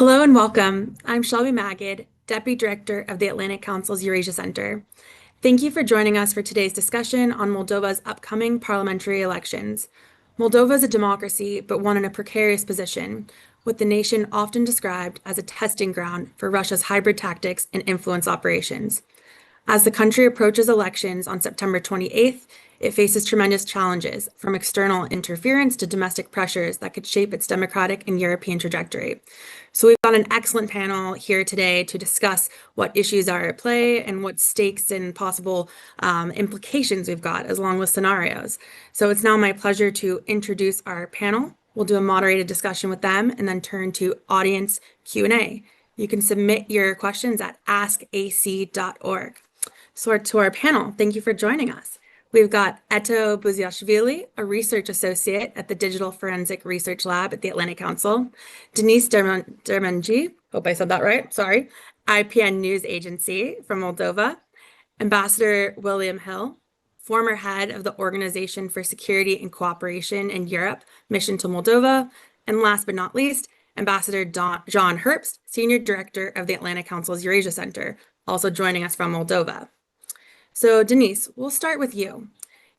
Hello and welcome. I'm Shelby Magid, Deputy Director of the Atlantic Council's Eurasia Center. Thank you for joining us for today's discussion on Moldova's upcoming parliamentary elections. Moldova is a democracy, but one in a precarious position, with the nation often described as a testing ground for Russia's hybrid tactics and influence operations. As the country approaches elections on September 28th, it faces tremendous challenges, from external interference to domestic pressures that could shape its democratic and European trajectory. So we've got an excellent panel here today to discuss what issues are at play and what stakes and possible implications we've got, as long with scenarios. So it's now my pleasure to introduce our panel. We'll do a moderated discussion with them and then turn to audience Q&A. You can submit your questions at askac.org. So to our panel, thank you for joining us. We've got Eto Buziashvili, a research associate at the Digital Forensic Research Lab at the Atlantic Council, Denise Dermanji, hope I said that right, sorry, IPN News Agency from Moldova, Ambassador William Hill, former head of the Organization for Security and Cooperation in Europe, Mission to Moldova, and last but not least, Ambassador John Herbst, Senior Director of the Atlantic Council's Eurasia Center, also joining us from Moldova. So Denise, we'll start with you.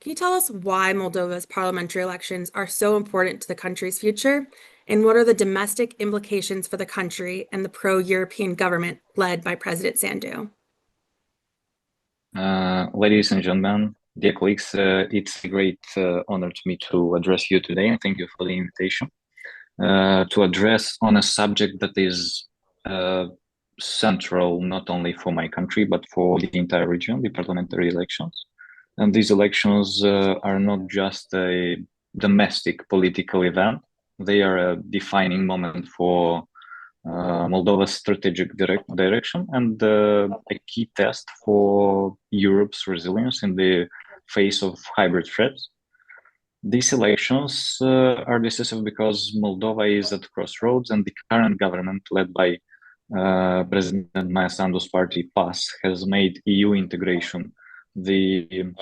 Can you tell us why Moldova's parliamentary elections are so important to the country's future? And what are the domestic implications for the country and the pro-European government led by President Sandu? Ladies and gentlemen, dear colleagues, it's a great honor to me to address you today, and thank you for the invitation to address on a subject that is central not only for my country but for the entire region, the parliamentary elections. And these elections are not just a domestic political event, they are a defining moment for Moldova's strategic direction and a key test for Europe's resilience in the face of hybrid threats. These elections are decisive because Moldova is at crossroads, and the current government, led by President Maia Sandu's party PAS, has made EU integration the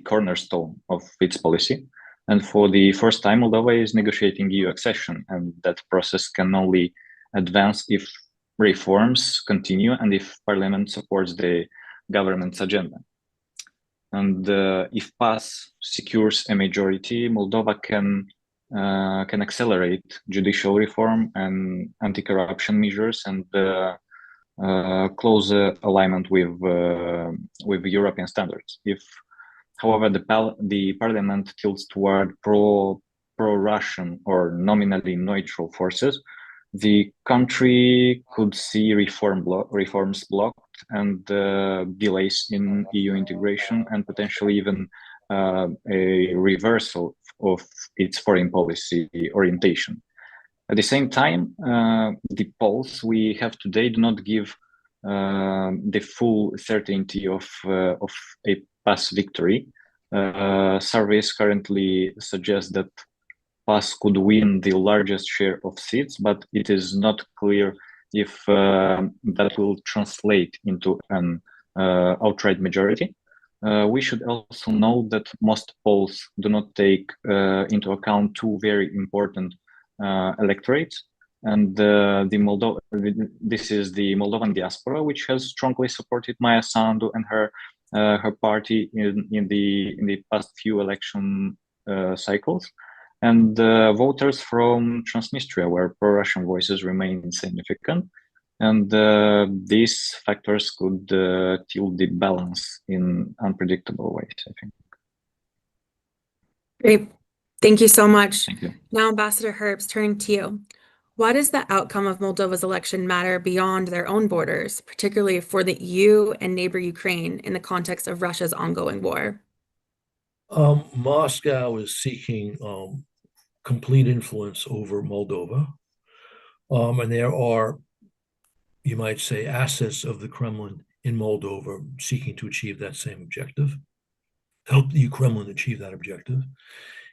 cornerstone of its policy. And for the first time, Moldova is negotiating EU accession, and that process can only advance if reforms continue and if Parliament supports the government's agenda. And if PAS secures a majority, Moldova can accelerate judicial reform and anti-corruption measures and closer alignment with European standards. If, however, the parliament tilts toward pro-Russian or nominally neutral forces, the country could see reforms blocked and delays in EU integration and potentially even a reversal of its foreign policy orientation. At the same time, the polls we have today do not give the full certainty of a PAS victory. Surveys currently suggest that PAS could win the largest share of seats, but it is not clear if that will translate into an outright majority. We should also know that most polls do not take into account two very important electorates, and this is the Moldovan diaspora, which has strongly supported Maia Sandu and her party in the past few election cycles, and voters from Transnistria, where pro-Russian voices remain insignificant. And these factors could tilt the balance in unpredictable ways, I think. Great. Thank you so much. Thank you. Now, Ambassador Herbst, turning to you. Why does the outcome of Moldova's election matter beyond their own borders, particularly for the EU and neighbor Ukraine in the context of Russia's ongoing war? Moscow is seeking complete influence over Moldova. And there are, you might say, assets of the Kremlin in Moldova seeking to achieve that same objective, help the Kremlin achieve that objective.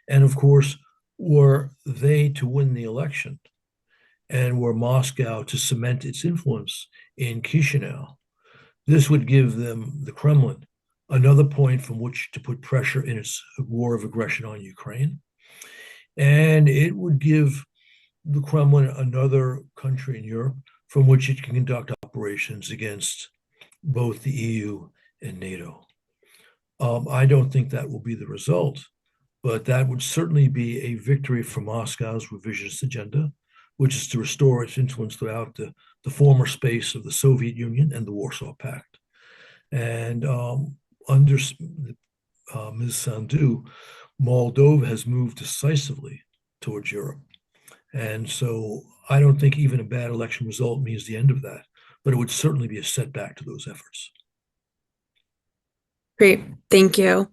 And of course, were they to win the election and were Moscow to cement its influence in Chisinau, this would give them, the Kremlin, another point from which to put pressure in its war of aggression on Ukraine. And it would give the Kremlin another country in Europe from which it can conduct operations against both the EU and NATO. I don't think that will be the result, but that would certainly be a victory for Moscow's revisionist agenda, which is to restore its influence throughout the former space of the Soviet Union and the Warsaw Pact. And under Ms. Sandu, Moldova has moved decisively towards Europe. And so I don't think even a bad election result means the end of that, but it would certainly be a setback to those efforts. Great, thank you.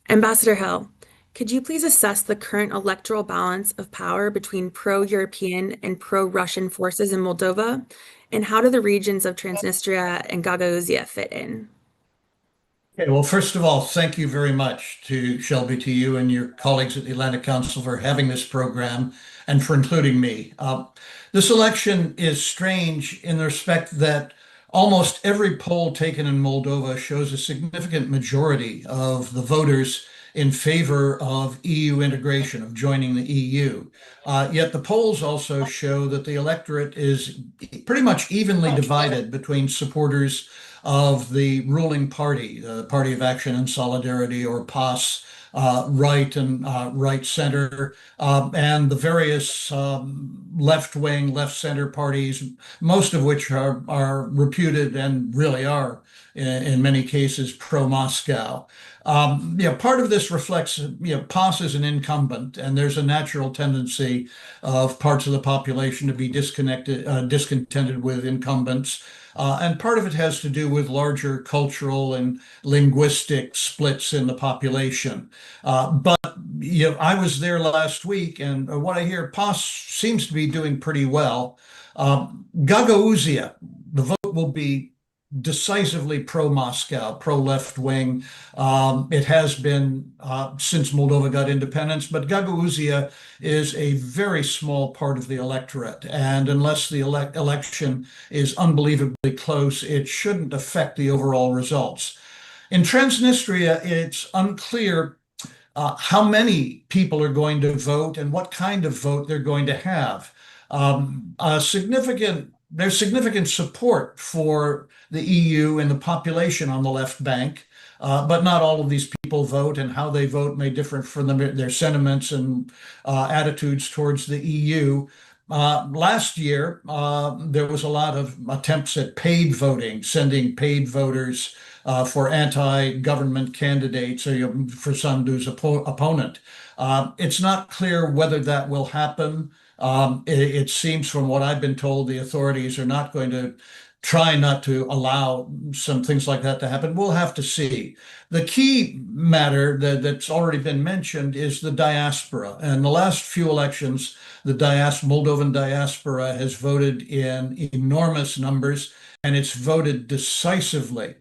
Ambassador Hill, could you please assess the current electoral balance of power between pro-European and pro-Russian forces in Moldova? And how do the regions of Transnistria and Gagauzia fit in? Okay, well, first of all, thank you very much to Shelby, to you and your colleagues at the Atlantic Council for having this program and for including me. This election is strange in the respect that almost every poll taken in Moldova shows a significant majority of the voters in favor of EU integration, of joining the EU. Yet the polls also show that the electorate is pretty much evenly divided between supporters of the ruling party, the Party of Action and Solidarity, or PAS, right and right center, and the various left wing, left center parties, most of which are reputed and really are, in many cases, pro Moscow. Part of this reflects, PAS is an incumbent, and there's a natural tendency of parts of the population to be discontented with incumbents. And part of it has to do with larger cultural and linguistic splits in the population. But I was there last week, and what I hear, PAS seems to be doing pretty well. Gagauzia, the vote will be decisively pro-Moscow, pro-left wing. It has been since Moldova got independence, but Gagauzia is a very small part of the electorate. And unless the election is unbelievably close, it shouldn't affect the overall results. In Transnistria, it's unclear how many people are going to vote and what kind of vote they're going to have. There's significant support for the EU and the population on the left bank, but not all of these people vote, and how they vote may differ from their sentiments and attitudes towards the EU. Last year, there was a lot of attempts at paid voting, sending paid voters for anti-government candidates, or for Sandu's opponent. It's not clear whether that will happen. It seems, from what I've been told, the authorities are not going to try not to allow some things like that to happen. We'll have to see. The key matter that's already been mentioned is the diaspora. And the last few elections, the Moldovan diaspora has voted in enormous numbers, and it's voted decisively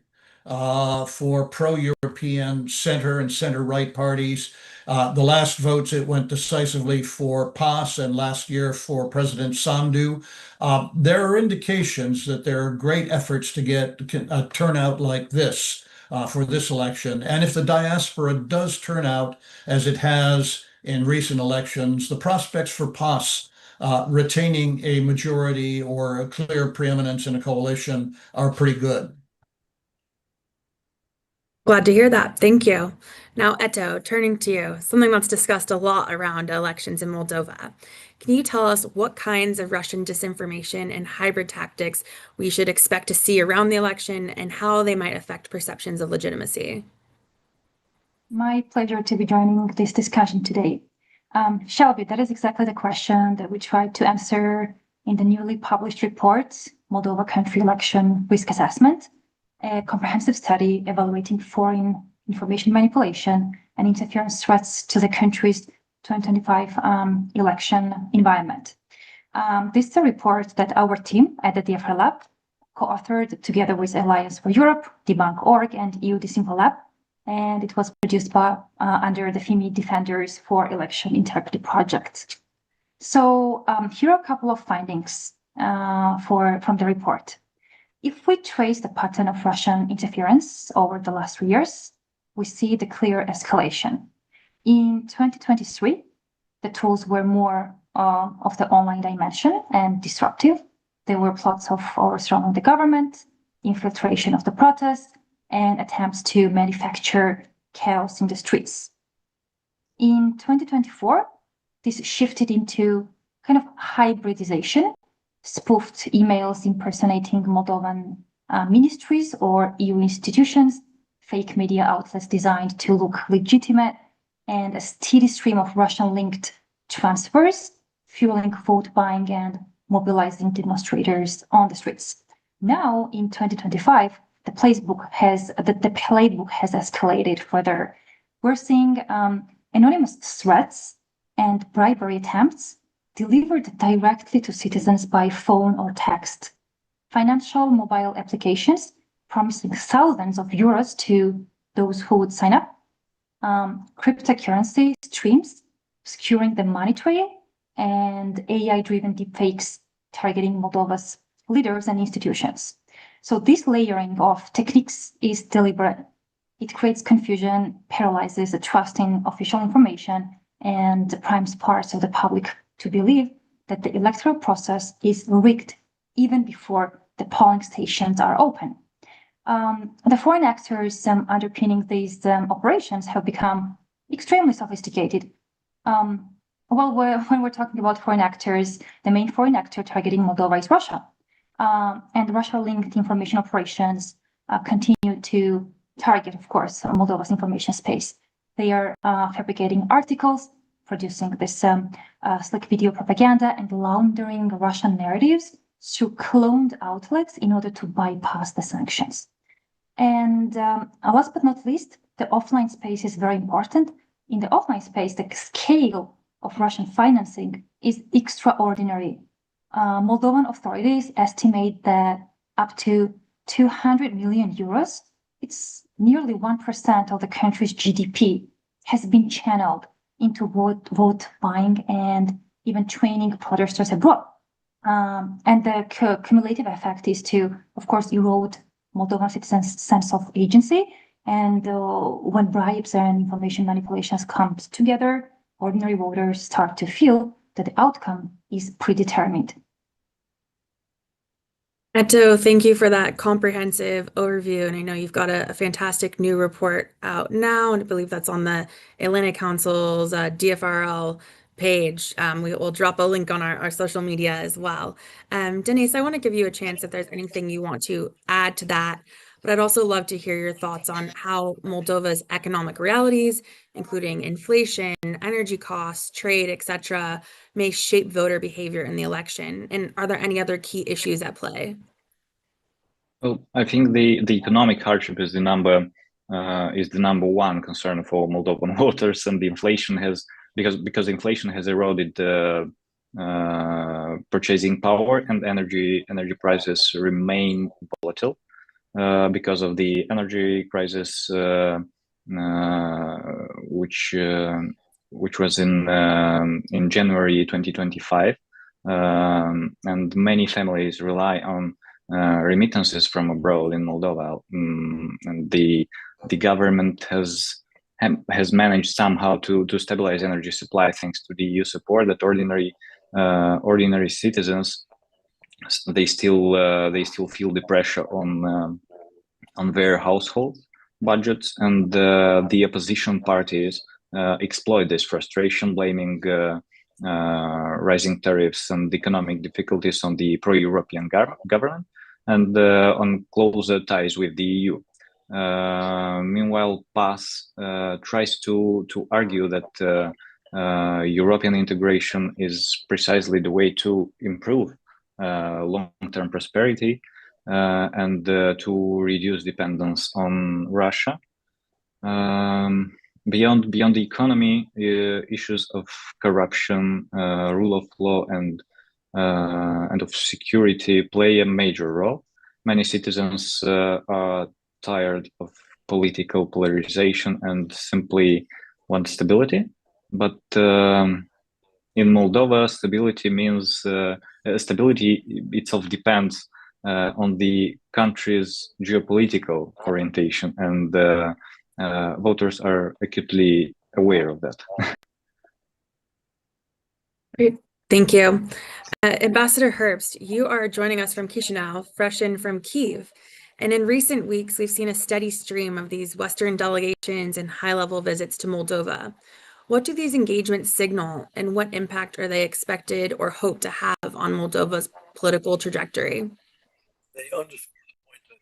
for pro-European center and center-right parties. The last votes, it went decisively for PAS, and last year for President Sandu. There are indications that there are great efforts to get a turnout like this for this election. And if the diaspora does turn out as it has in recent elections, the prospects for PAS retaining a majority or a clear preeminence in a coalition are pretty good. Glad to hear that. Thank you. Now, Eto, turning to you, something that's discussed a lot around elections in Moldova. Can you tell us what kinds of Russian disinformation and hybrid tactics we should expect to see around the election, and how they might affect perceptions of legitimacy? My pleasure to be joining this discussion today. Shelby, that is exactly the question that we tried to answer in the newly published report, Moldova Country Election Risk Assessment, a comprehensive study evaluating foreign information manipulation and interference threats to the country's 2025 election environment. This is a report that our team at the DFR Lab co-authored together with Alliance for Europe, Debunk.org, and EU Disinfo Lab, and it was produced by under the FIMI Defenders for Election Integrity project. So here are a couple of findings from the report. If we trace the pattern of Russian interference over the last 3 years, we see the clear escalation. In 2023, the tools were more of the online dimension and disruptive. There were plots of overthrowing the government, infiltration of the protests, and attempts to manufacture chaos in the streets. In 2024, this shifted into kind of hybridization, spoofed emails impersonating Moldovan ministries or EU institutions, fake media outlets designed to look legitimate, and a steady stream of Russian-linked transfers, fueling vote buying and mobilizing demonstrators on the streets. Now, in 2025, the playbook has escalated further. We're seeing anonymous threats and bribery attempts delivered directly to citizens by phone or text. Financial mobile applications promising thousands of euros to those who would sign up. Cryptocurrency streams obscuring the money trail, and AI-driven deepfakes targeting Moldova's leaders and institutions. So this layering of techniques is deliberate. It creates confusion, paralyzes the trust in official information, and primes parts of the public to believe that the electoral process is rigged even before the polling stations are open. The foreign actors underpinning these operations have become extremely sophisticated. When we're talking about foreign actors, the main foreign actor targeting Moldova is Russia. And Russia-linked information operations continue to target, of course, Moldova's information space. They are fabricating articles, producing this slick video propaganda, and laundering Russian narratives through cloned outlets in order to bypass the sanctions. And last but not least, the offline space is very important. In the offline space, the scale of Russian financing is extraordinary. Moldovan authorities estimate that up to 200 million euros, it's nearly 1% of the country's GDP, has been channeled into vote buying and even training protesters abroad. And the cumulative effect is to, of course, erode Moldovan citizens' sense of agency. And when bribes and information manipulations come together, ordinary voters start to feel that the outcome is predetermined. Eto, thank you for that comprehensive overview. And I know you've got a fantastic new report out now, and I believe that's on the Atlantic Council's DFRL page. We will drop a link on our social media as well. Denise, I want to give you a chance if there's anything you want to add to that, but I'd also love to hear your thoughts on how Moldova's economic realities, including inflation, energy costs, trade, etc., may shape voter behavior in the election. And are there any other key issues at play? Well, I think the economic hardship is the number one concern for Moldovan voters, and the inflation has because inflation has eroded purchasing power, and energy prices remain volatile because of the energy crisis, which was in January 2025, and many families rely on remittances from abroad in Moldova, and the government has managed somehow to stabilize energy supply thanks to the EU support. That ordinary citizens, they still feel the pressure on their household budgets, and the opposition parties exploit this frustration, blaming rising tariffs and economic difficulties on the pro-European government and on closer ties with the EU. Meanwhile, PAS tries to argue that European integration is precisely the way to improve long-term prosperity and to reduce dependence on Russia. Beyond the economy, issues of corruption, rule of law, and of security play a major role. Many citizens are tired of political polarization and simply want stability. But in Moldova, stability means stability itself depends on the country's geopolitical orientation, and voters are acutely aware of that. Great. Thank you. Ambassador Herbst, you are joining us from Chisinau, fresh in from Kyiv. And in recent weeks, we've seen a steady stream of these Western delegations and high-level visits to Moldova. What do these engagements signal, and what impact are they expected or hope to have on Moldova's political trajectory? They underscore the point I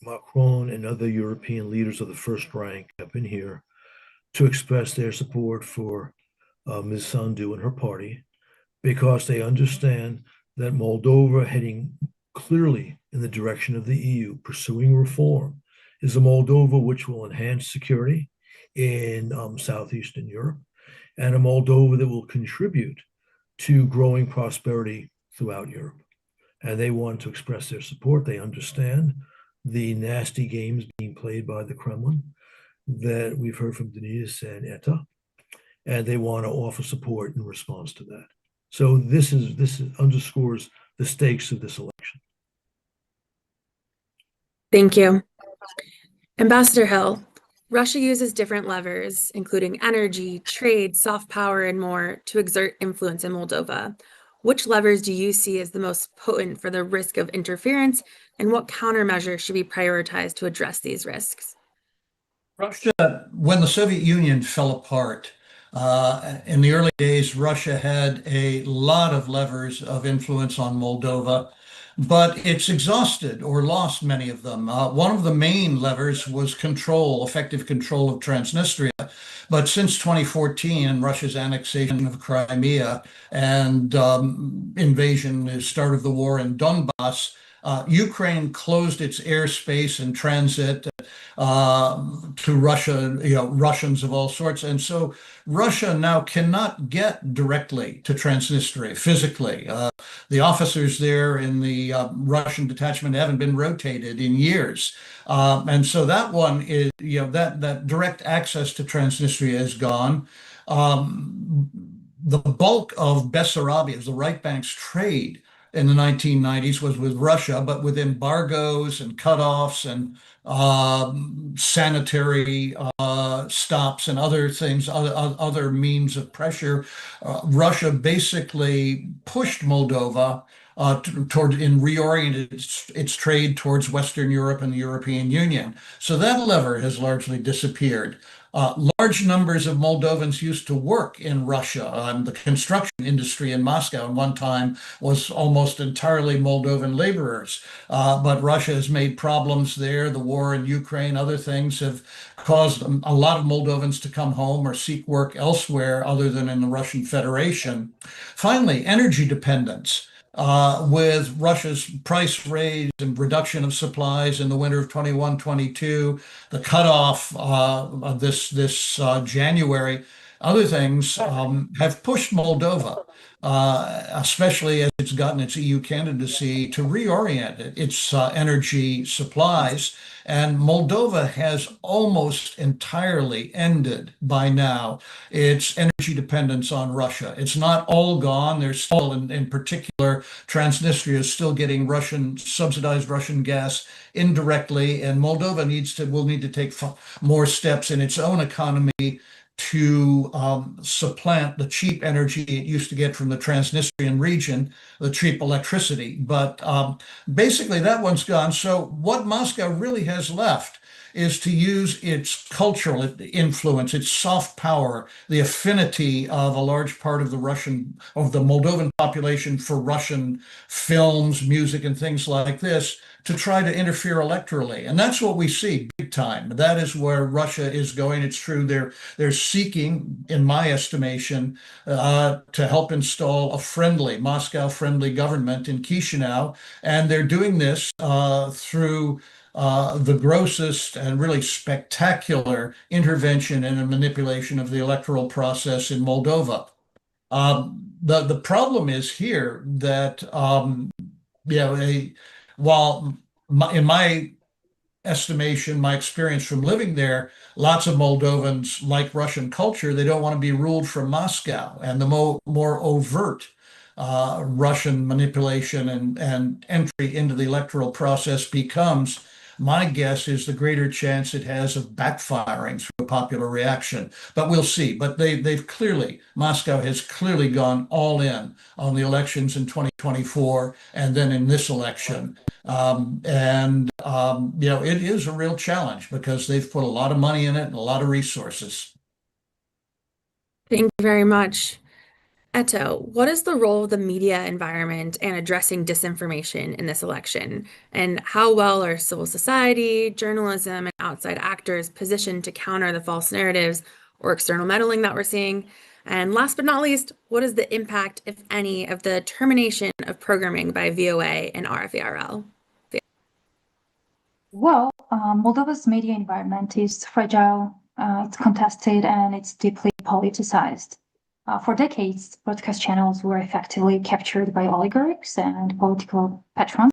made. Macron and other European leaders of the first rank have been here to express their support for Ms. Sandu and her party, because they understand that Moldova, heading clearly in the direction of the EU, pursuing reform, is a Moldova which will enhance security in Southeastern Europe, and a Moldova that will contribute to growing prosperity throughout Europe. And they want to express their support. They understand the nasty games being played by the Kremlin that we've heard from Denise and Etta, and they want to offer support in response to that. So this underscores the stakes of this election. Thank you. Ambassador Hill, Russia uses different levers, including energy, trade, soft power, and more, to exert influence in Moldova. Which levers do you see as the most potent for the risk of interference, and what countermeasures should be prioritized to address these risks? Russia, when the Soviet Union fell apart, in the early days, Russia had a lot of levers of influence on Moldova, but it's exhausted or lost many of them. One of the main levers was effective control of Transnistria. But since 2014 and Russia's annexation of Crimea and invasion, the start of the war in Donbass, Ukraine closed its airspace and transit to Russia, Russians of all sorts. And so Russia now cannot get directly to Transnistria physically. The officers there in the Russian detachment haven't been rotated in years. And so that one is, that direct access to Transnistria is gone. The bulk of Bessarabia's, the right bank's trade in the 1990s was with Russia, but with embargoes and cutoffs and sanitary stops and other things, other means of pressure, Russia basically pushed Moldova reoriented its trade towards Western Europe and the European Union. So that lever has largely disappeared. Large numbers of Moldovans used to work in Russia. The construction industry in Moscow at one time was almost entirely Moldovan laborers. But Russia has made problems there. The war in Ukraine, other things have caused a lot of Moldovans to come home or seek work elsewhere other than in the Russian Federation. Finally, energy dependence. With Russia's price raise and reduction of supplies in the winter of 21-22, the cutoff of this January, other things have pushed Moldova, especially as it's gotten its EU candidacy, to reorient its energy supplies. And Moldova has almost entirely ended by now its energy dependence on Russia. It's not all gone. There's still, in particular, Transnistria is still getting subsidized Russian gas indirectly, and Moldova will need to take more steps in its own economy to supplant the cheap energy it used to get from the Transnistrian region, the cheap electricity. But basically that one's gone. So what Moscow really has left is to use its cultural influence, its soft power, the affinity of a large part of the Moldovan population for Russian films, music, and things like this, to try to interfere electorally. And that's what we see big time. That is where Russia is going. It's true. They're seeking, in my estimation, to help install a Moscow-friendly government in Chisinau. And they're doing this through the grossest and really spectacular intervention and a manipulation of the electoral process in Moldova. The problem is here that, while in my estimation, my experience from living there, lots of Moldovans like Russian culture. They don't want to be ruled from Moscow. And the more overt Russian manipulation and entry into the electoral process becomes, my guess is the greater chance it has of backfiring through a popular reaction. But we'll see. But Moscow has clearly gone all in on the elections in 2024 and then in this election. It is a real challenge because they've put a lot of money in it and a lot of resources. Thank you very much. Eto, what is the role of the media environment in addressing disinformation in this election? And how well are civil society, journalism, and outside actors positioned to counter the false narratives or external meddling that we're seeing? And last but not least, what is the impact, if any, of the termination of programming by VOA and RFERL? Well, Moldova's media environment is fragile, it's contested, and it's deeply politicized. For decades, broadcast channels were effectively captured by oligarchs and political patrons,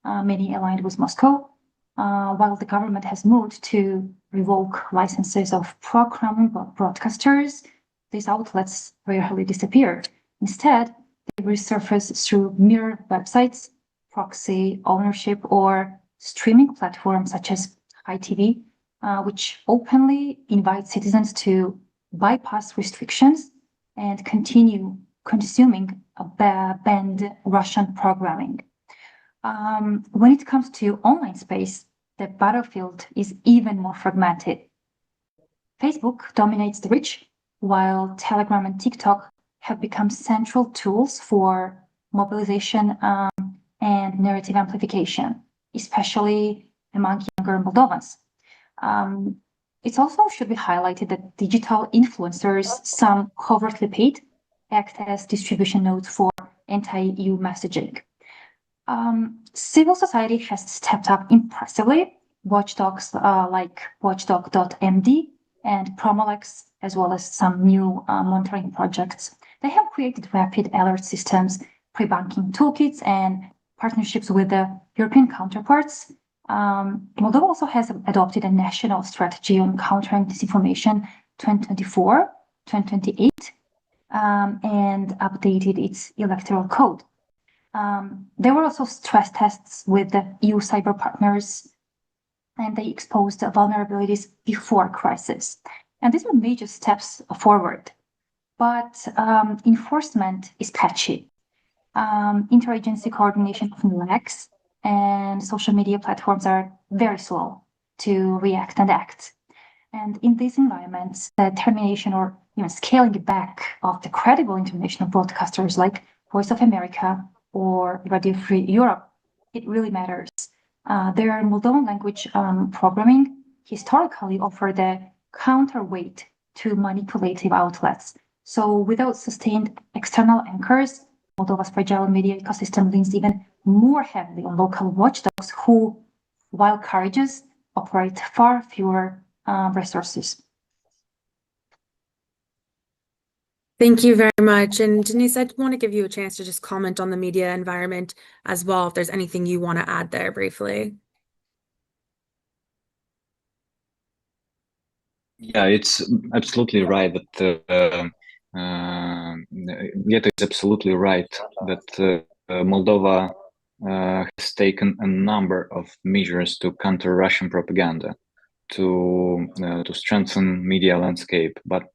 many aligned with Moscow, while the government has moved to revoke licenses of pro-Kremlin broadcasters. These outlets rarely disappear. Instead, they resurface through mirror websites, proxy ownership, or streaming platforms such as ITV, which openly invite citizens to bypass restrictions and continue consuming banned Russian programming. When it comes to online space, the battlefield is even more fragmented. Facebook dominates the reach, while Telegram and TikTok have become central tools for mobilization and narrative amplification, especially among younger Moldovans. It also should be highlighted that digital influencers, some covertly paid, act as distribution nodes for anti-EU messaging. Civil society has stepped up impressively. Watchdogs like Watchdog.md and Promolex, as well as some new monitoring projects. They have created rapid alert systems, pre-banking toolkits, and partnerships with the European counterparts. Moldova also has adopted a national strategy on countering disinformation 2024-2028 and updated its electoral code. There were also stress tests with the EU cyber partners, and they exposed vulnerabilities before crisis. And these were major steps forward. But enforcement is patchy. Interagency coordination often lacks, and social media platforms are very slow to react and act. And in these environments, the termination or scaling back of the credible international broadcasters like Voice of America or Radio Free Europe, it really matters. Their Moldovan language programming historically offered a counterweight to manipulative outlets. So without sustained external anchors, Moldova's fragile media ecosystem leans even more heavily on local watchdogs who, while courageous, operate far fewer resources. Thank you very much. And Denise, I want to give you a chance to just comment on the media environment as well, if there's anything you want to add there briefly. Yeah, it's absolutely right that Vieto is absolutely right that Moldova has taken a number of measures to counter Russian propaganda, to strengthen media landscape. But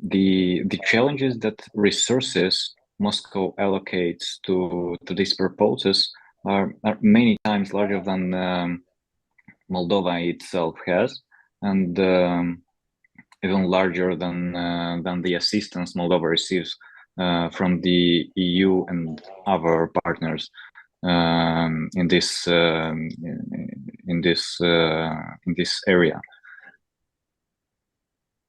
the challenge is that resources Moscow allocates to these purposes are many times larger than Moldova itself has, and even larger than the assistance Moldova receives from the EU and other partners in this area.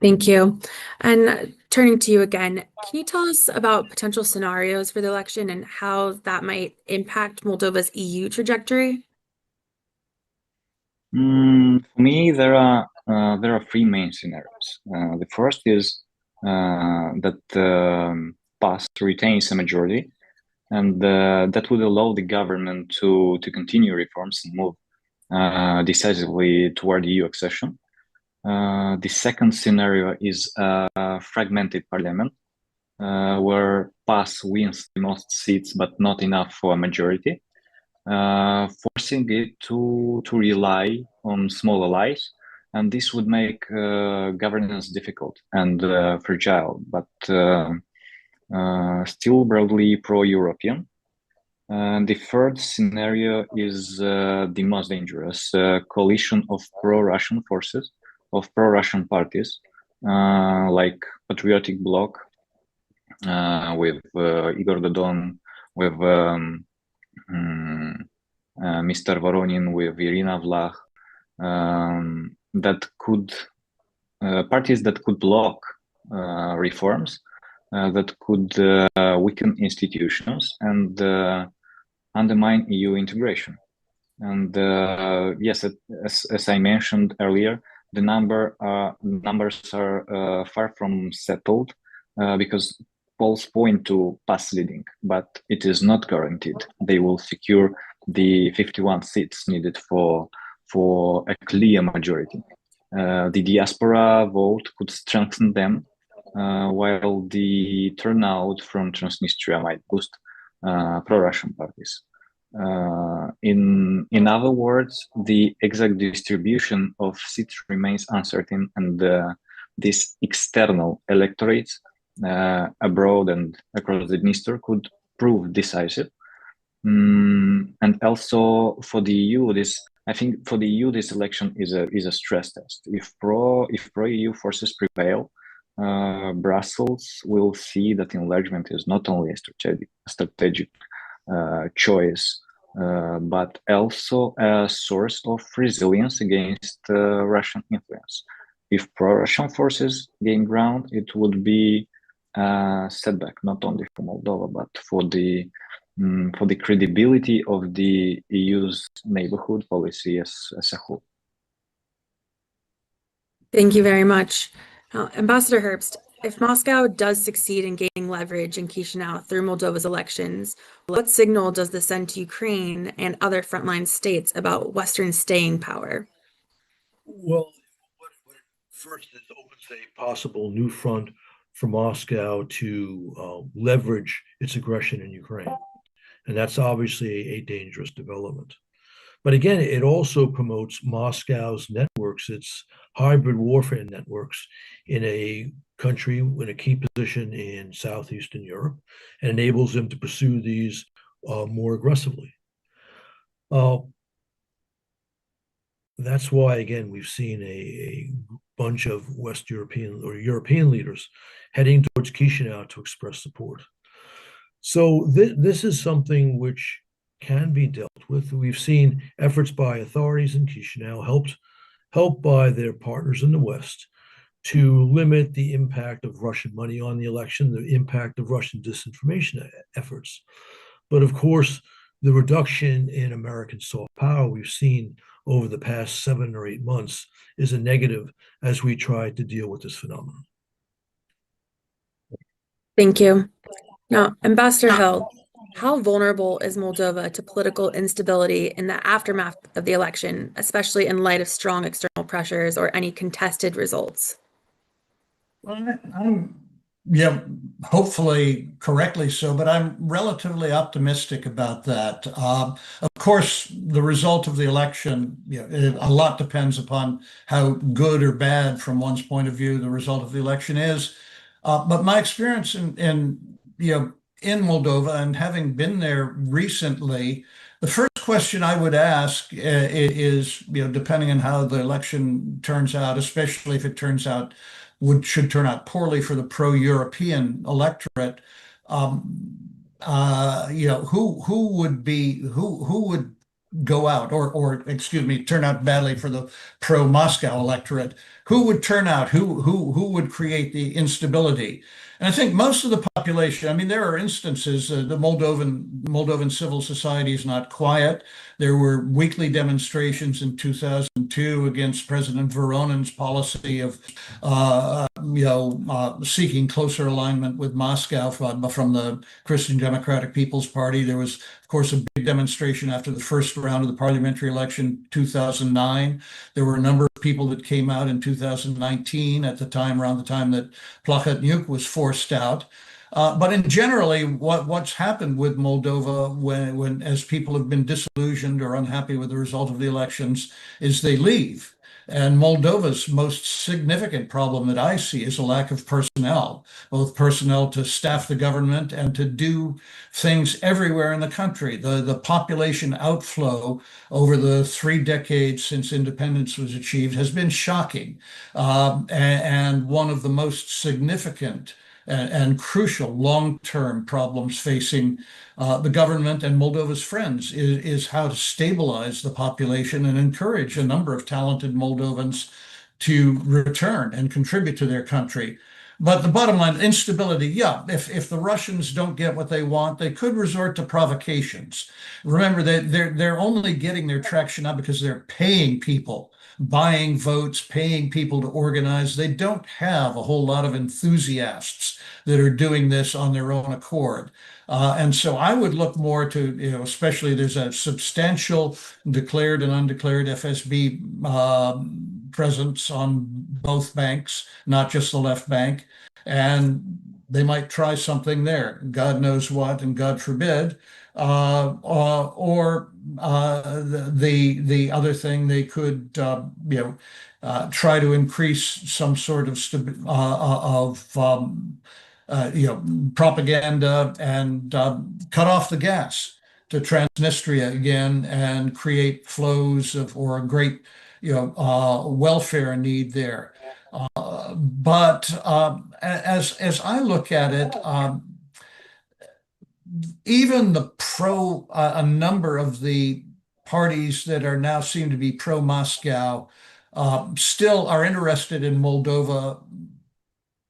Thank you. And turning to you again, can you tell us about potential scenarios for the election and how that might impact Moldova's EU trajectory? For me, there are three main scenarios. The first is that PAS retains a majority, and that would allow the government to continue reforms and move decisively toward EU accession. The second scenario is a fragmented parliament, where PAS wins the most seats, but not enough for a majority, forcing it to rely on small allies and this would make governance difficult and fragile, but still broadly pro-European. The third scenario is the most dangerous coalition of pro-Russian forces, of pro-Russian parties, like Patriotic Bloc, with Igor Dodon, with Mr. Voronin, with Irina Vlach, that could parties that could block reforms, that could weaken institutions and undermine EU integration. And yes, as I mentioned earlier, the numbers are far from settled because polls point to pass leading, but it is not guaranteed. They will secure the 51 seats needed for a clear majority. The diaspora vote could strengthen them, while the turnout from Transnistria might boost pro-Russian parties. In other words, the exact distribution of seats remains uncertain, and these external electorates abroad and across the Dniester could prove decisive. And also for the EU, I think for the EU, this election is a stress test. If pro EU forces prevail, Brussels will see that enlargement is not only a strategic choice, but also a source of resilience against Russian influence. If pro-Russian forces gain ground, it would be a setback not only for Moldova but for the credibility of the EU's neighborhood policy as a whole. Thank you very much. Ambassador Herbst, if Moscow does succeed in gaining leverage in Chisinau through Moldova's elections, what signal does this send to Ukraine and other frontline states about Western staying power? Well, what first is opens a possible new front for Moscow to leverage its aggression in Ukraine. And that's obviously a dangerous development. But again, it also promotes Moscow's networks, its hybrid warfare networks in a country in a key position in Southeastern Europe, and enables them to pursue these more aggressively. That's why, again, we've seen a bunch of West European or European leaders heading towards Chisinau to express support. So this is something which can be dealt with. We've seen efforts by authorities in Chisinau, helped by their partners in the West, to limit the impact of Russian money on the election, the impact of Russian disinformation efforts. But of course, the reduction in American soft power we've seen over the past 7 or 8 months is a negative as we try to deal with this phenomenon. Thank you. Now, Ambassador Hill, how vulnerable is Moldova to political instability in the aftermath of the election, especially in light of strong external pressures or any contested results? Well, hopefully correctly so, but I'm relatively optimistic about that. Of course, the result of the election, a lot depends upon how good or bad, from one's point of view, the result of the election is. But my experience in Moldova, and having been there recently, the first question I would ask is, depending on how the election turns out, especially if it turns out should turn out poorly for the pro-European electorate, who would go out, or excuse me, turn out badly for the pro-Moscow electorate? Who would turn out? Who would create the instability? And I think most of the population, I mean, there are instances, the Moldovan civil society is not quiet. There were weekly demonstrations in 2002 against President Voronin's policy of, seeking closer alignment with Moscow from the Christian Democratic People's Party. There was, of course, a big demonstration after the first round of the parliamentary election, 2009. There were a number of people that came out in 2019 around the time that Plahotniuc was forced out. But in generally, what's happened with Moldova when as people have been disillusioned or unhappy with the result of the elections is they leave. And Moldova's most significant problem that I see is a lack of personnel, both personnel to staff the government and to do things everywhere in the country. The population outflow over the 3 decades since independence was achieved has been shocking, and one of the most significant and crucial long-term problems facing the government and Moldova's friends is how to stabilize the population and encourage a number of talented Moldovans to return and contribute to their country. But the bottom line, instability, yeah, if the Russians don't get what they want, they could resort to provocations. Remember that they're only getting their traction now because they're paying people, buying votes, paying people to organize. They don't have a whole lot of enthusiasts that are doing this on their own accord. And so I would look more to, especially there's a substantial declared and undeclared FSB presence on both banks, not just the left bank. And they might try something there, God knows what, and God forbid. Or the other thing they could, try to increase some sort of propaganda and cut off the gas to Transnistria again and create flows or a great, welfare need there. But as I look at it, even a number of the parties that are now seem to be pro-Moscow still are interested in Moldova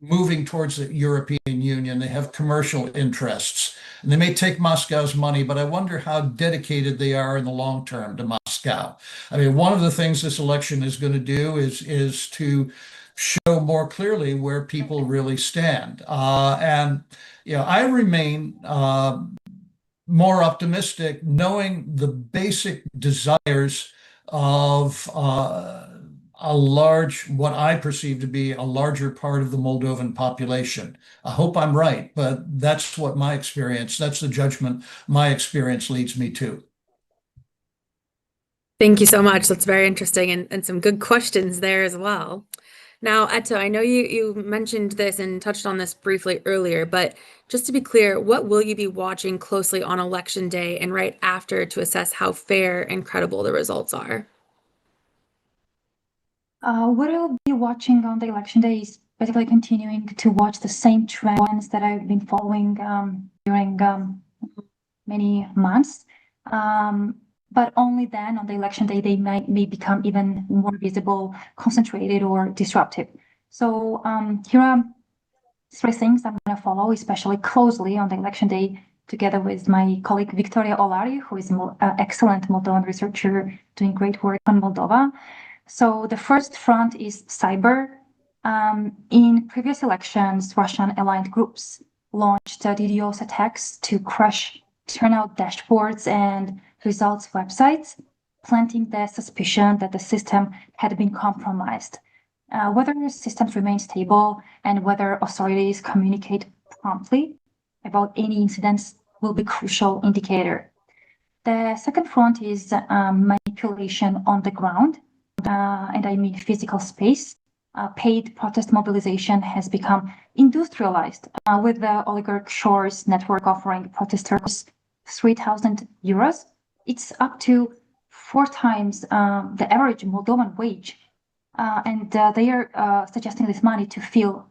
moving towards the European Union. They have commercial interests, and they may take Moscow's money, but I wonder how dedicated they are in the long term to Moscow. I mean, one of the things this election is going to do is to show more clearly where people really stand. And I remain more optimistic, knowing the basic desires of what I perceive to be a larger part of the Moldovan population. I hope I'm right, but that's the judgment my experience leads me to. Thank you so much. That's very interesting and some good questions there as well. Now, Eto, I know you mentioned this and touched on this briefly earlier, but just to be clear, what will you be watching closely on election day and right after to assess how fair and credible the results are? What I'll be watching on the election day is basically continuing to watch the same trends that I've been following during many months. But only then on the election day, they may become even more visible, concentrated, or disruptive. So here are 3 things I'm going to follow, especially closely on the election day, together with my colleague Victoria Olari, who is an excellent Moldovan researcher doing great work on Moldova. So the first front is cyber. In previous elections, Russian aligned groups launched DDoS attacks to crash turnout dashboards and results websites, planting the suspicion that the system had been compromised. Whether systems remain stable and whether authorities communicate promptly about any incidents will be crucial indicator. The second front is manipulation on the ground, and I mean physical space. Paid protest mobilization has become industrialized, with the oligarch Shore's network offering protesters 3,000 euros. It's up to 4 times the average Moldovan wage. And they are suggesting this money to fill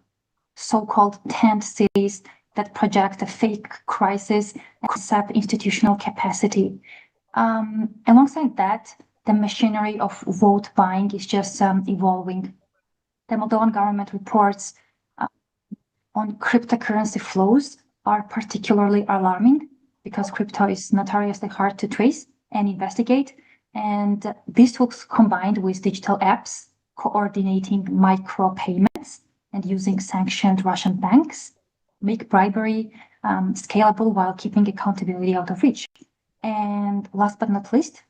so-called tent cities that project a fake crisis and sap institutional capacity. Alongside that, the machinery of vote buying is just evolving. The Moldovan government reports on cryptocurrency flows are particularly alarming because crypto is notoriously hard to trace and investigate. And these tools combined with digital apps coordinating micro payments and using sanctioned Russian banks make bribery scalable while keeping accountability out of reach. And last but not least,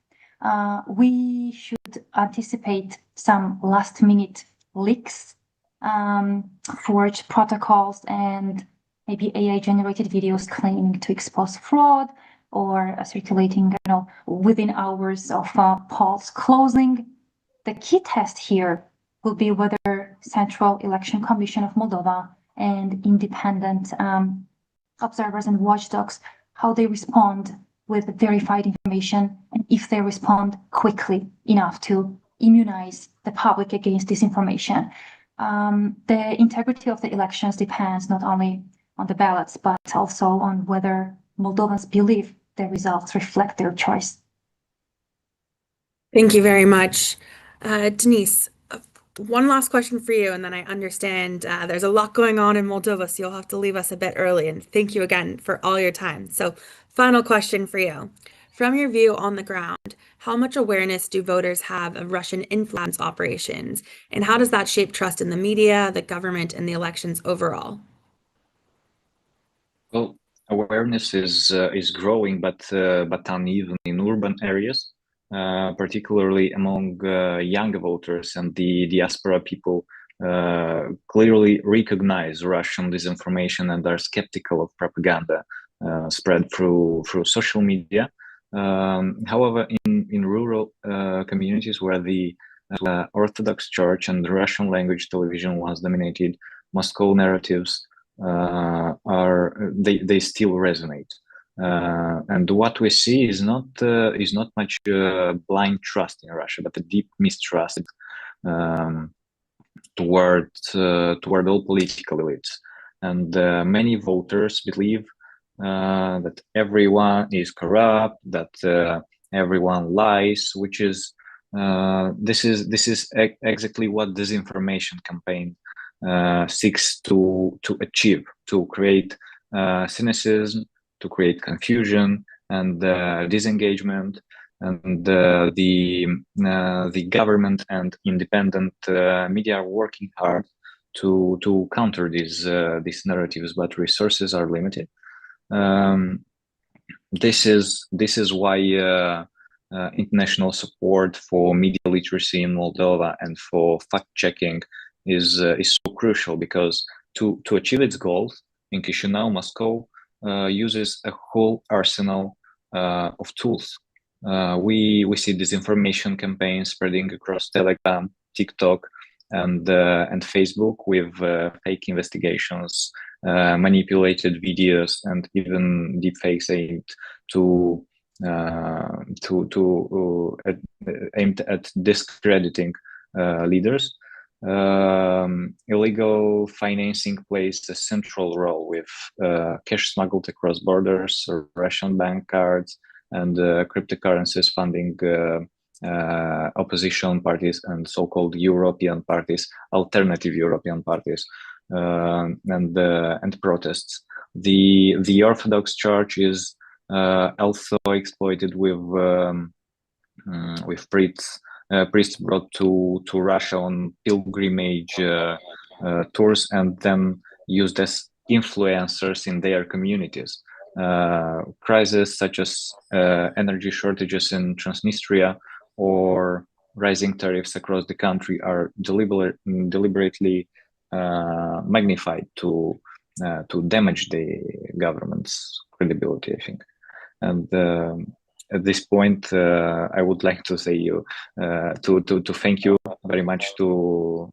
we should anticipate some last-minute leaks, forged protocols, and maybe AI-generated videos claiming to expose fraud or circulating, within hours of polls closing. The key test here will be whether Central Election Commission of Moldova and independent observers and watchdogs, how they respond with verified information, and if they respond quickly enough to immunize the public against disinformation. The integrity of the elections depends not only on the ballots, but also on whether Moldovans believe the results reflect their choice. Thank you very much. Denise, one last question for you, and then I understand there's a lot going on in Moldova, so you'll have to leave us a bit early. And thank you again for all your time. So, final question for you. From your view on the ground, how much awareness do voters have of Russian influence operations, and how does that shape trust in the media, the government, and the elections overall? Well, awareness is growing, but uneven in urban areas, particularly among younger voters, and the diaspora people clearly recognize Russian disinformation and are skeptical of propaganda spread through social media. However, in rural communities where the Orthodox Church and the Russian language television was dominated, Moscow narratives they still resonate. And what we see is not much blind trust in Russia, but a deep mistrust toward all political elites. And many voters believe that everyone is corrupt, that everyone lies, which is this is exactly what disinformation campaign seeks to achieve, to create cynicism, to create confusion and disengagement, and the government and independent media are working hard to counter these narratives, but resources are limited. This is why international support for media literacy in Moldova and for fact checking is so crucial, because to achieve its goals in Chisinau, Moscow uses a whole arsenal of tools. We see disinformation campaigns spreading across Telegram, TikTok, and Facebook with fake investigations, manipulated videos, and even deepfakes aimed at discrediting leaders. Illegal financing plays a central role, with cash smuggled across borders, Russian bank cards, and cryptocurrencies funding opposition parties and so-called European parties, alternative European parties, and protests. The Orthodox Church is also exploited with priests brought to Russia on pilgrimage tours and then used as influencers in their communities. Crises such as energy shortages in Transnistria or rising tariffs across the country are deliberately magnified to damage the government's credibility, I think. And at this point, I would like to say to thank you very much to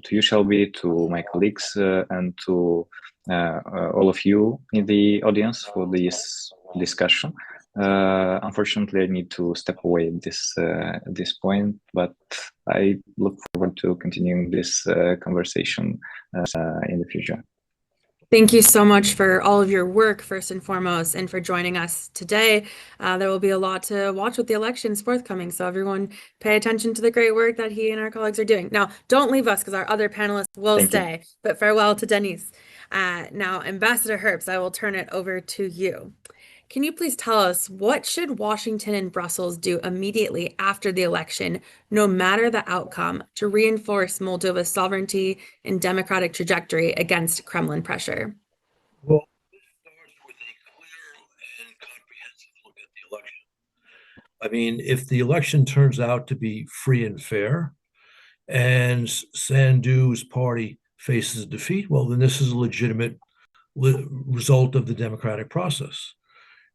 you, Shelby, to my colleagues, and to all of you in the audience for this discussion. Unfortunately, I need to step away at this point, but I look forward to continuing this conversation in the future. Thank you so much for all of your work, first and foremost, and for joining us today. There will be a lot to watch with the elections forthcoming, so everyone pay attention to the great work that he and our colleagues are doing. Now, don't leave us, because our other panelists will stay, but farewell to Denise. Now, Ambassador Herbst, I will turn it over to you. Can you please tell us, what should Washington and Brussels do immediately after the election, no matter the outcome, to reinforce Moldova's sovereignty and democratic trajectory against Kremlin pressure? Well, this starts with a clear and comprehensive look at the election. I mean, if the election turns out to be free and fair, and Sandu's party faces defeat, well, then this is a legitimate result of the democratic process.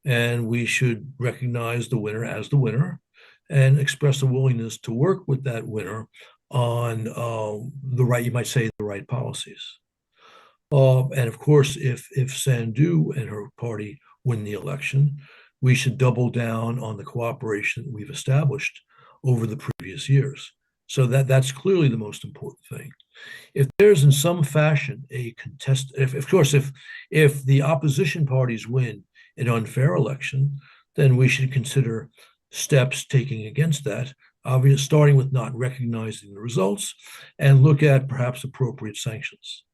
And we should recognize the winner as the winner and expressed a willingness to work with that winner on the right, you might say, the right policies. And of course, if Sandu and her party win the election, we should double down on the cooperation that we've established over the previous years. So that's clearly the most important thing. If there's in some fashion a contest, if of course if the opposition parties win an unfair election, then we should consider steps taking against that, obviously starting with not recognizing the results and look at perhaps appropriate sanctions.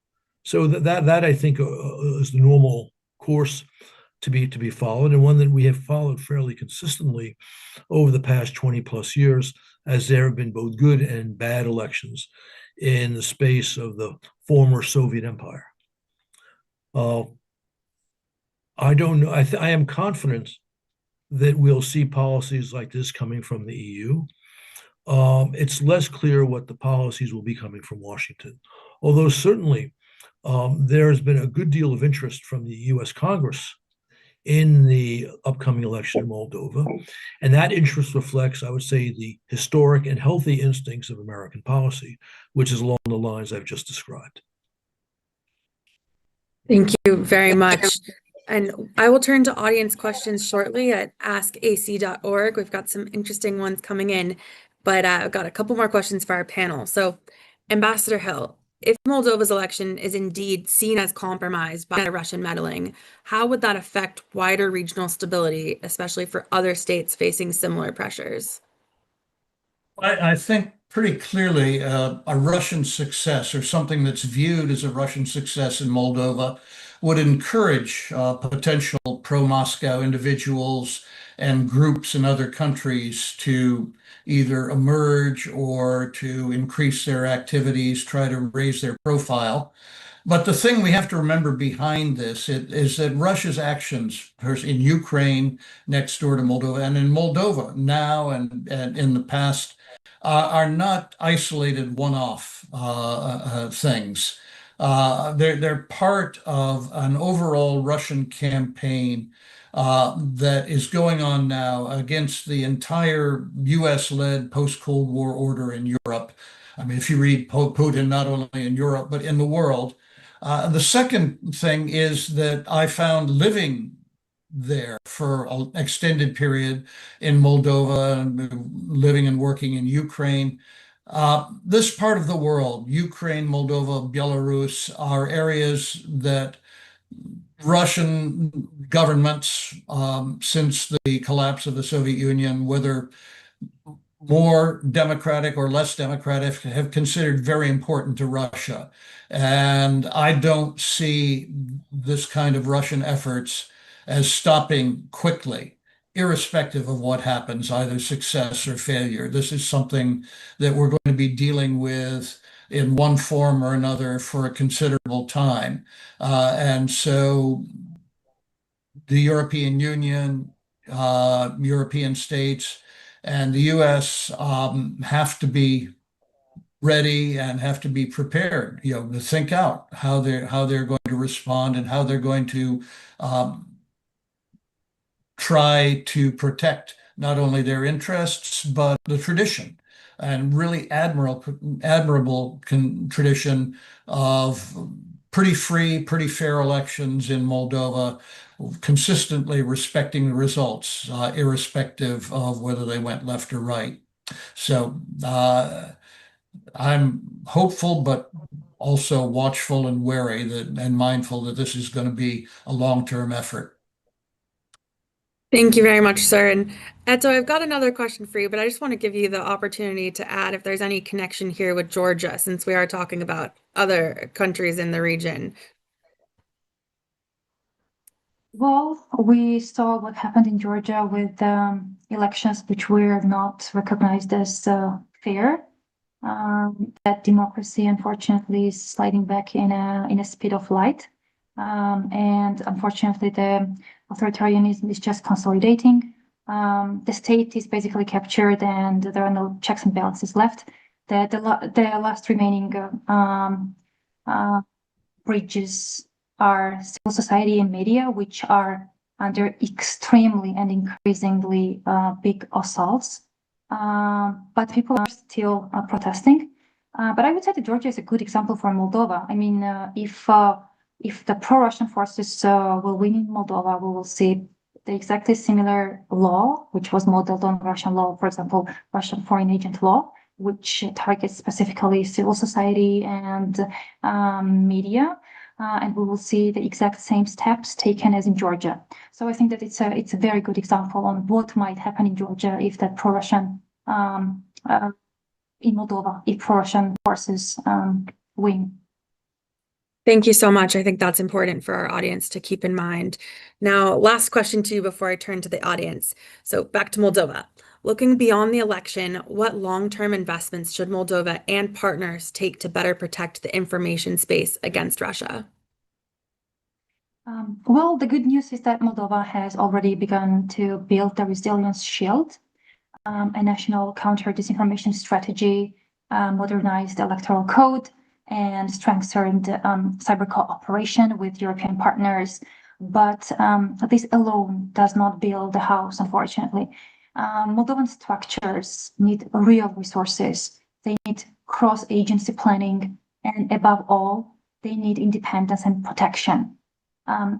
So that I think is the normal course to be followed, and one that we have followed fairly consistently over the past 20 plus years, as there have been both good and bad elections in the space of the former Soviet Empire. I don't know. I am confident that we'll see policies like this coming from the EU. It's less clear what the policies will be coming from Washington, although certainly there has been a good deal of interest from the US Congress in the upcoming election in Moldova. And that interest reflects, I would say, the historic and healthy instincts of American policy, which is along the lines I've just described. Thank you very much. And I will turn to audience questions shortly at askac.org. We've got some interesting ones coming in, but I've got a couple more questions for our panel. So, Ambassador Hill, if Moldova's election is indeed seen as compromised by Russian meddling, how would that affect wider regional stability, especially for other states facing similar pressures? I think pretty clearly a Russian success or something that's viewed as a Russian success in Moldova would encourage potential pro-Moscow individuals and groups in other countries to either emerge or to increase their activities, try to raise their profile. But the thing we have to remember behind this is that Russia's actions in Ukraine, next door to Moldova, and in Moldova now and in the past are not isolated one-off things. They're part of an overall Russian campaign that is going on now against the entire US-led post-Cold War order in Europe. I mean, if you read Putin, not only in Europe, but in the world. The second thing is that I found living there for an extended period in Moldova and living and working in Ukraine. This part of the world, Ukraine, Moldova, Belarus, are areas that Russian governments, since the collapse of the Soviet Union, whether more democratic or less democratic, have considered very important to Russia. And I don't see this kind of Russian efforts as stopping quickly, irrespective of what happens, either success or failure. This is something that we're going to be dealing with in one form or another for a considerable time. And so the European Union, European states, and the US have to be ready and have to be prepared, to think out how they're going to respond and how they're going to try to protect not only their interests but the tradition and really admirable tradition of pretty free, pretty fair elections in Moldova, consistently respecting the results, irrespective of whether they went left or right. So I'm hopeful, but also watchful and wary and mindful that this is going to be a long-term effort. Thank you very much, sir. And Eto, I've got another question for you, but I just want to give you the opportunity to add if there's any connection here with Georgia, since we are talking about other countries in the region. Well, we saw what happened in Georgia with elections which were not recognized as fair. That democracy, unfortunately, is sliding back in a speed of light. And unfortunately, the authoritarianism is just consolidating. The state is basically captured and there are no checks and balances left. The last remaining bridges are civil society and media, which are under extremely and increasingly big assaults. but people are still protesting. But I would say that Georgia is a good example for Moldova. I mean, if the pro-Russian forces will win in Moldova, we will see the exactly similar law, which was modeled on Russian law, for example, Russian foreign agent law, which targets specifically civil society and media. And we will see the exact same steps taken as in Georgia. So I think that it's a very good example on what might happen in Georgia if that pro-Russian in Moldova, if pro-Russian forces win. Thank you so much. I think that's important for our audience to keep in mind. Now, last question to you before I turn to the audience. So back to Moldova. Looking beyond the election, what long-term investments should Moldova and partners take to better protect the information space against Russia? Well, the good news is that Moldova has already begun to build the resilience shield, a national counter-disinformation strategy, modernized electoral code, and strengthened cyber cooperation with European partners. But this alone does not build the house, unfortunately. Moldovan structures need real resources. They need cross-agency planning, and above all, they need independence and protection.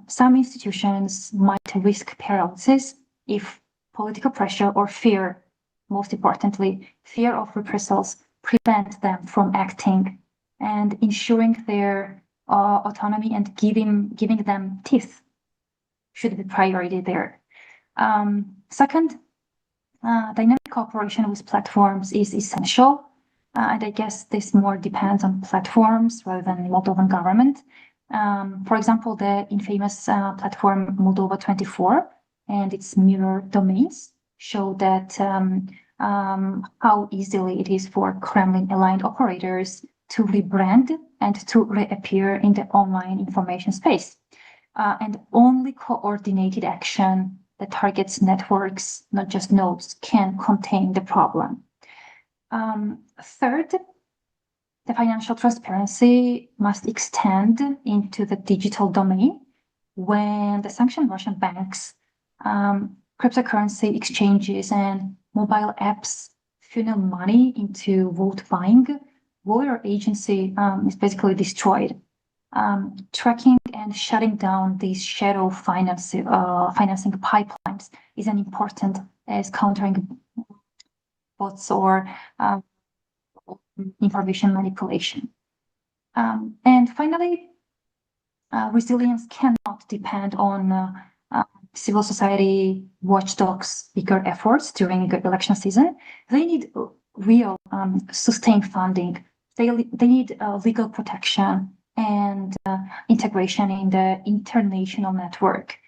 Some institutions might risk paralysis if political pressure or fear, most importantly, fear of reprisals, prevent them from acting, and ensuring their autonomy and giving them teeth should be priority there. Second, dynamic cooperation with platforms is essential, and I guess this more depends on platforms rather than Moldovan government. For example, the infamous platform Moldova 24 and its mirror domains show that how easily it is for Kremlin-aligned operators to rebrand and to reappear in the online information space. And only coordinated action that targets networks, not just nodes, can contain the problem. Third, the financial transparency must extend into the digital domain. When the sanctioned Russian banks, cryptocurrency exchanges, and mobile apps funnel money into vote buying, voter agency is basically destroyed. Tracking and shutting down these shadow financing pipelines is an important as countering bots or information manipulation. And finally, resilience cannot depend on civil society watchdogs' bigger efforts during the election season. They need real sustained funding. They need legal protection and integration in the international network.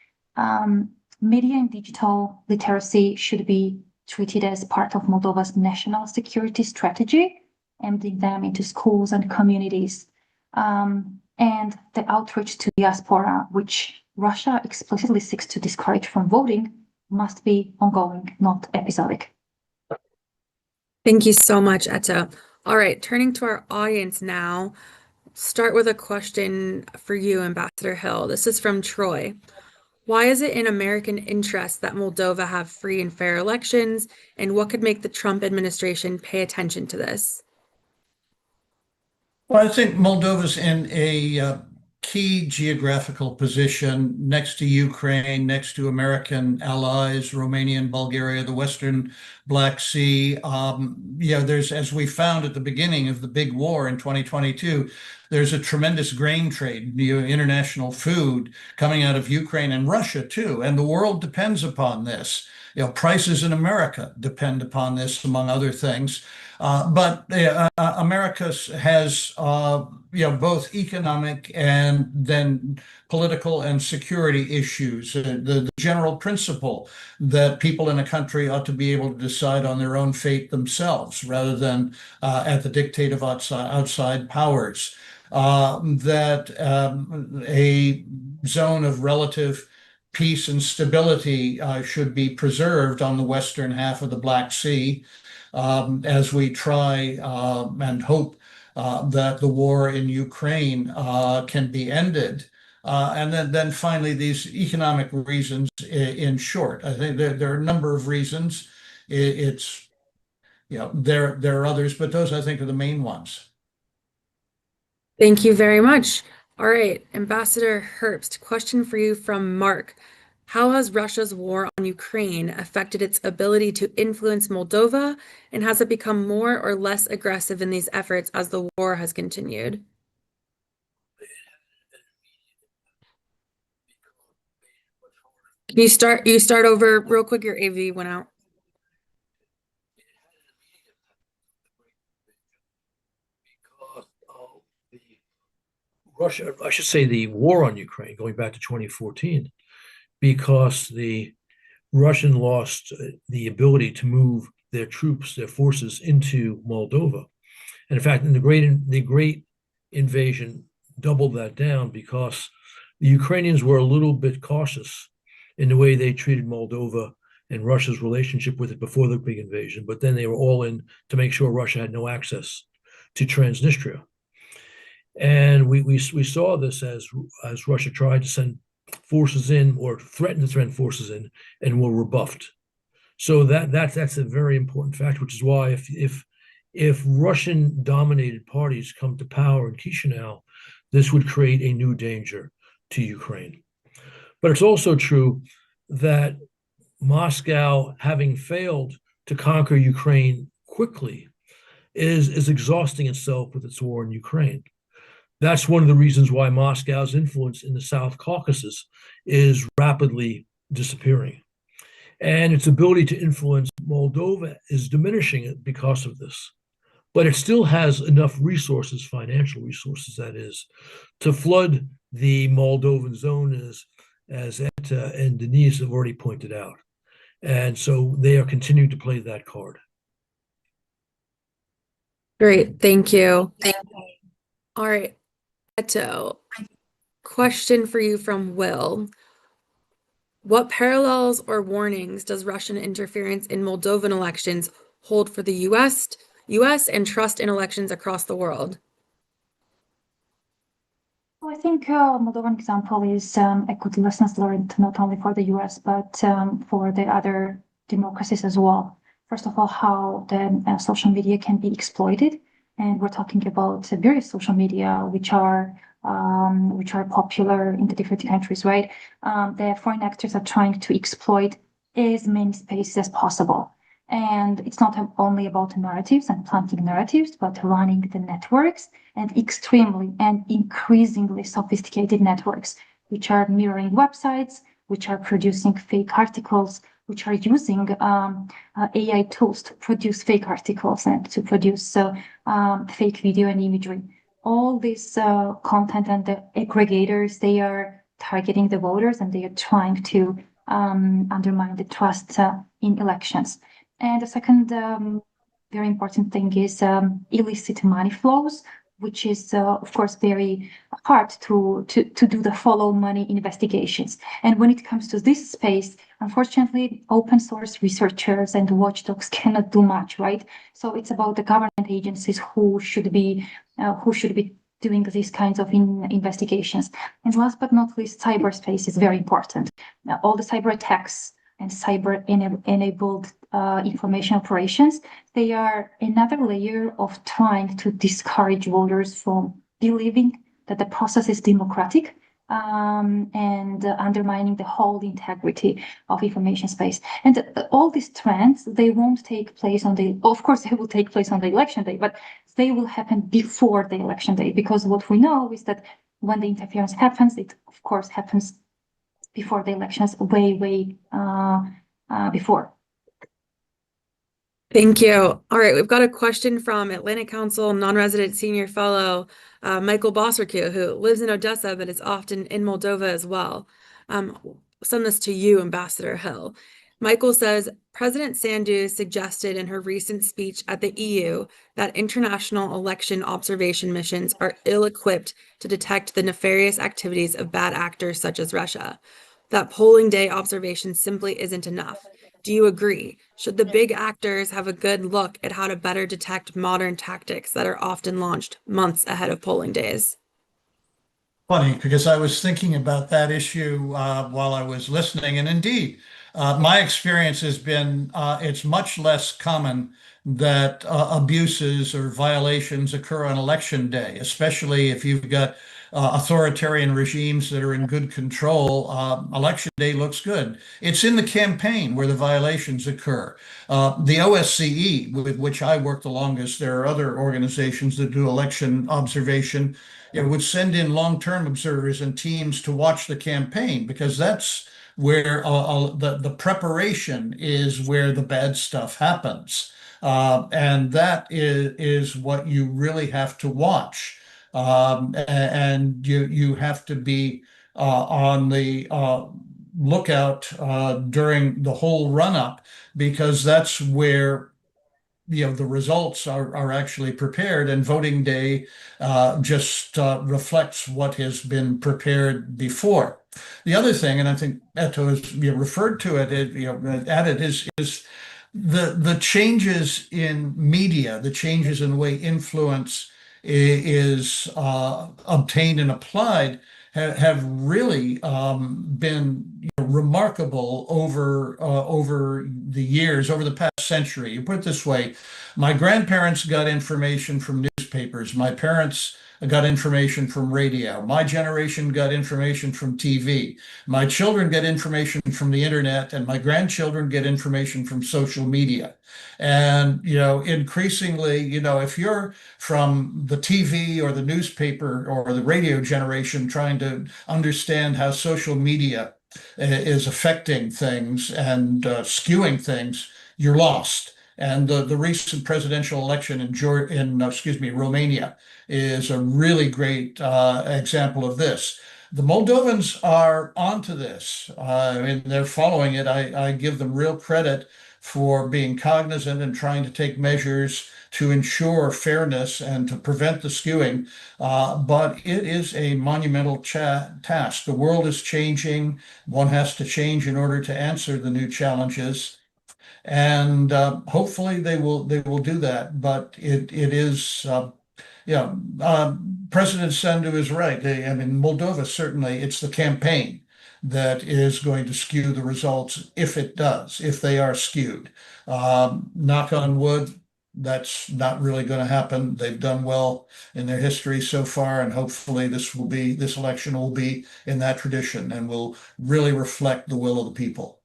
Media and digital literacy should be treated as part of Moldova's national security strategy, embedding them into schools and communities. And the outreach to diaspora, which Russia explicitly seeks to discourage from voting, must be ongoing, not episodic. Thank you so much, Etta. All right, turning to our audience now, start with a question for you, Ambassador Hill. This is from Troy. Why is it in American interest that Moldova have free and fair elections, and what could make the Trump administration pay attention to this? Well, I think Moldova's in a key geographical position next to Ukraine, next to American allies, Romania and Bulgaria, the Western Black Sea. There's, as we found at the beginning of the big war in 2022, there's a tremendous grain trade, international food coming out of Ukraine and Russia too, and the world depends upon this. Prices in America depend upon this, among other things. But America has, both economic and then political and security issues. The general principle that people in a country ought to be able to decide on their own fate themselves rather than at the dictate of outside powers. That a zone of relative peace and stability should be preserved on the western half of the Black Sea. As we try and hope that the war in Ukraine can be ended. And then finally, these economic reasons in short. I think there are a number of reasons. It's there are others, but those I think are the main ones. Thank you very much. All right, Ambassador Herbst, question for you from Mark. How has Russia's war on Ukraine affected its ability to influence Moldova, and has it become more or less aggressive in these efforts as the war has continued? Can you start over real quick? Your AV went out. Russia, I should say the war on Ukraine, going back to 2014, because the Russian lost the ability to move their troops, their forces into Moldova. And in fact, in the great invasion doubled that down because the Ukrainians were a little bit cautious in the way they treated Moldova and Russia's relationship with it before the big invasion. But then they were all in to make sure Russia had no access to Transnistria. And we saw this as Russia tried to send forces in or threatened to send forces in and were rebuffed. So that's a very important fact, which is why if Russian dominated parties come to power in Chisinau, this would create a new danger to Ukraine. But it's also true that Moscow, having failed to conquer Ukraine quickly, is exhausting itself with its war in Ukraine. That's one of the reasons why Moscow's influence in the South Caucasus is rapidly disappearing. And its ability to influence Moldova is diminishing because of this. But it still has enough resources, financial resources, that is, to flood the Moldovan zone, as Etta and Denise have already pointed out. And so they are continuing to play that card. Great, thank you. All right, Eto, question for you from Will. What parallels or warnings does Russian interference in Moldovan elections hold for the US and trust in elections across the world? Well, I think Moldovan example is a good lessons learned not only for the US but for the other democracies as well. First of all, how the social media can be exploited, and we're talking about various social media which are popular in the different countries, right? The foreign actors are trying to exploit as many spaces as possible. And it's not only about narratives and planting narratives, but running the networks and extremely and increasingly sophisticated networks, which are mirroring websites, which are producing fake articles, which are using AI tools to produce fake articles and to produce fake video and imagery. All this content and the aggregators, they are targeting the voters and they are trying to undermine the trust in elections. And the second very important thing is illicit money flows, which is, of course, very hard to do the follow money investigations. And when it comes to this space, unfortunately, open source researchers and watchdogs cannot do much, right? So it's about the government agencies who should be doing these kinds of investigations. And last but not least, cyberspace is very important. Now, all the cyber attacks and cyber-enabled information operations, they are another layer of trying to discourage voters from believing that the process is democratic and undermining the whole integrity of information space. And all these trends, they won't take place of course, they will take place on the election day, but they will happen before the election day, because what we know is that when the interference happens, it of course happens before the elections, way before. Thank you. All right, we've got a question from Atlantic Council non-resident senior fellow Michael Bosserku, who lives in Odessa but is often in Moldova as well. Send this to you, Ambassador Hill. Michael says, President Sandu suggested in her recent speech at the EU that international election observation missions are ill-equipped to detect the nefarious activities of bad actors such as Russia. That polling day observation simply isn't enough. Do you agree? Should the big actors have a good look at how to better detect modern tactics that are often launched months ahead of polling days? Funny, because I was thinking about that issue while I was listening, and indeed, My experience has been it's much less common that abuses or violations occur on election day, especially if you've got authoritarian regimes that are in good control. Election day looks good. It's in the campaign where the violations occur. The OSCE, with which I work the longest, there are other organizations that do election observation. It would send in long-term observers and teams to watch the campaign because that's where the preparation is where the bad stuff happens. And that is what you really have to watch. And you have to be on the lookout during the whole run-up because that's where the results are actually prepared, and voting day just reflects what has been prepared before. The other thing, and I think Eto has referred to it, added is the changes in media, the changes in the way influence is obtained and applied have really been remarkable over the years, over the past century. You put it this way, my grandparents got information from newspapers. My parents got information from radio. My generation got information from TV. My children get information from the internet, and my grandchildren get information from social media. And, increasingly, if you're from the TV or the newspaper or the radio generation trying to understand how social media is affecting things and skewing things, you're lost. And the recent presidential election in Romania is a really great example of this. The Moldovans are onto this. They're following it. I give them real credit for being cognizant and trying to take measures to ensure fairness and to prevent the skewing. But it is a monumental task. The world is changing. One has to change in order to answer the new challenges. And hopefully they will do that. But it is yeah, President Sandu is right. Moldova, certainly, it's the campaign that is going to skew the results if it does, if they are skewed. Knock on wood, that's not really going to happen. They've done well in their history so far, and hopefully this election will be in that tradition and will really reflect the will of the people.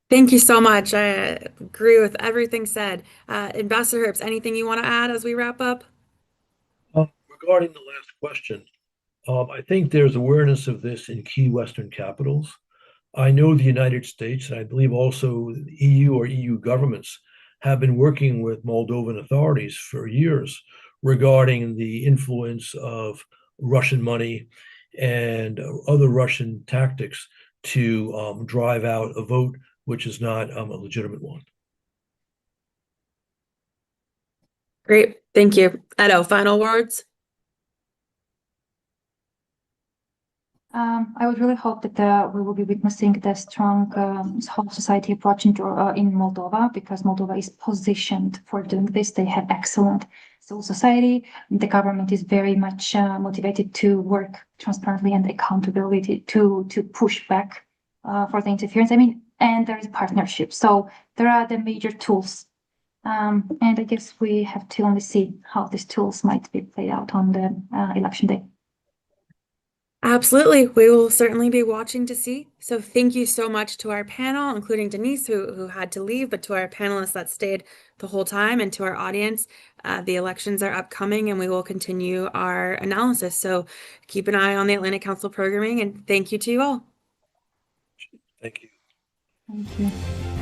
Thank you so much. I agree with everything said. Ambassador Herbst, anything you want to add as we wrap up? Regarding the last question, I think there's awareness of this in key Western capitals. I know the United States, and I believe also the EU or EU governments have been working with Moldovan authorities for years regarding the influence of Russian money and other Russian tactics to drive out a vote which is not a legitimate one. Great. Thank you. Edo, final words? I would really hope that we will be witnessing the strong whole society approach in Moldova, because Moldova is positioned for doing this. They have excellent civil society. The government is very much motivated to work transparently and accountability to push back for the interference. And there is partnership. So there are the major tools. And I guess we have to only see how these tools might be played out on the election day. Absolutely. We will certainly be watching to see. So thank you so much to our panel, including Denise, who had to leave, but to our panelists that stayed the whole time, and to our audience. The elections are upcoming and we will continue our analysis. So keep an eye on the Atlantic Council programming, and thank you to you all. Thank you. Thank you.